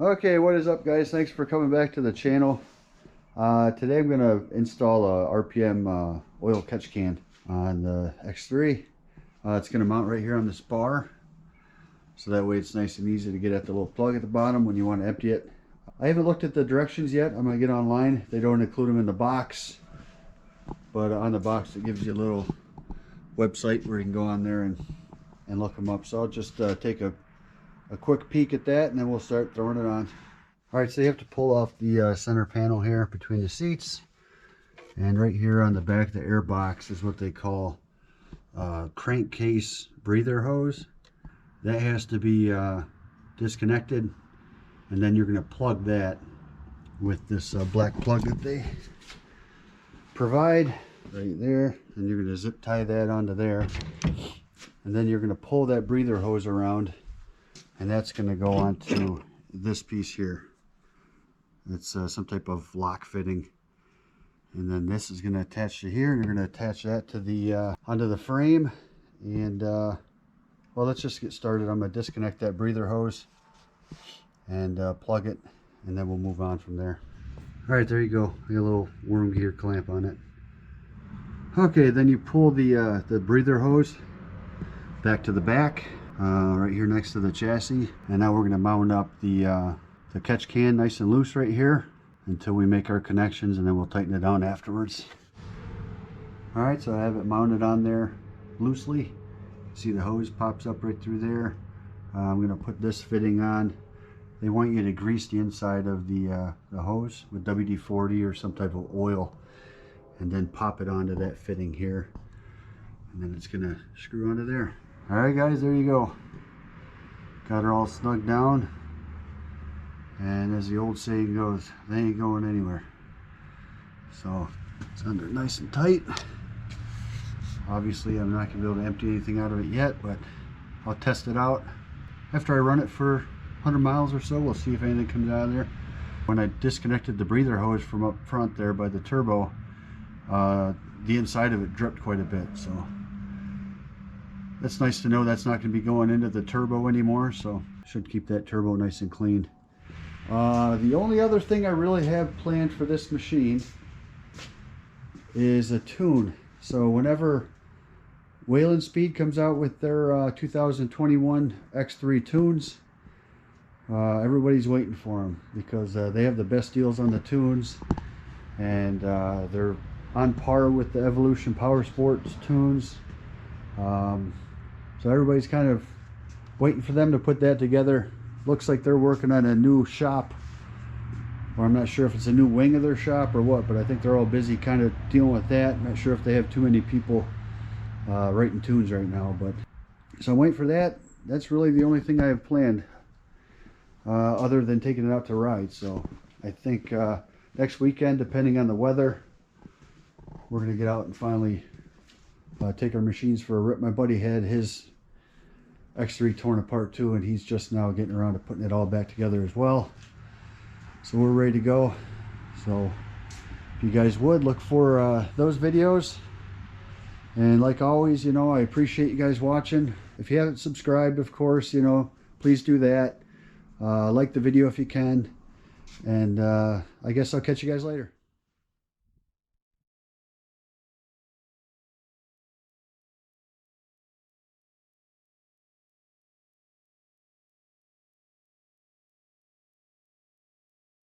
Okay, what is up, guys? Thanks for coming back to the channel. Today I'm going to install a RPM oil catch can on the X3. It's going to mount right here on this bar, so that way it's nice and easy to get at the little plug at the bottom when you want to empty it. I haven't looked at the directions yet. I'm going to get online. They don't include them in the box, but on the box it gives you a little website where you can go on there and look them up. So I'll just take a quick peek at that, and then we'll start throwing it on. All right, so you have to pull off the center panel here between the seats, and right here on the back of the air box is what they call crankcase breather hose. That has to be disconnected, and then you're going to plug that with this black plug that they provide right there, and you're going to zip tie that onto there, and then you're going to pull that breather hose around, and that's going to go onto this piece here. It's some type of lock fitting, and then this is going to attach to here, and you're going to attach that to the onto the frame. And well, let's just get started. I'm going to disconnect that breather hose and plug it, and then we'll move on from there. All right, there you go. We got a little worm gear clamp on it. Okay, then you pull the breather hose back to the back, right here next to the chassis, and now we're going to mount up the catch can nice and loose right here until we make our connections, and then we'll tighten it down afterwards. All right, so I have it mounted on there loosely. See, the hose pops up right through there. I'm going to put this fitting on. They want you to grease the inside of the hose with WD-40 or some type of oil, and then pop it onto that fitting here, and then it's going to screw onto there. All right, guys, there you go. Got her all snug down, and as the old saying goes, they ain't going anywhere. So it's under nice and tight. Obviously, I'm not going to be able to empty anything out of it yet, but I'll test it out. After I run it for 100 miles or so, we'll see if anything comes out of there. When I disconnected the breather hose from up front there by the turbo, the inside of it dripped quite a bit, so that's nice to know that's not going to be going into the turbo anymore, so should keep that turbo nice and clean. The only other thing I really have planned for this machine is a tune. So whenever Whelen Speed comes out with their 2021 X3 tunes, everybody's waiting for them, because they have the best deals on the tunes, and they're on par with the Evolution Power Sports tunes. So everybody's kind of waiting for them to put that together. Looks like they're working on a new shop, or I'm not sure if it's a new wing of their shop or what, but I think they're all busy kind of dealing with that. I'm not sure if they have too many people writing tunes right now, but so I'm waiting for that. That's really the only thing I have planned, other than taking it out to ride. So I think next weekend, depending on the weather, we're going to get out and finally take our machines for a rip. My buddy had his X3 torn apart too, and he's just now getting around to putting it all back together as well. So we're ready to go. So if you guys would look for those videos, and like always, you know, I appreciate you guys watching. If you haven't subscribed, of course, you know, please do that. Like the video if you can, and I guess I'll catch you guys later.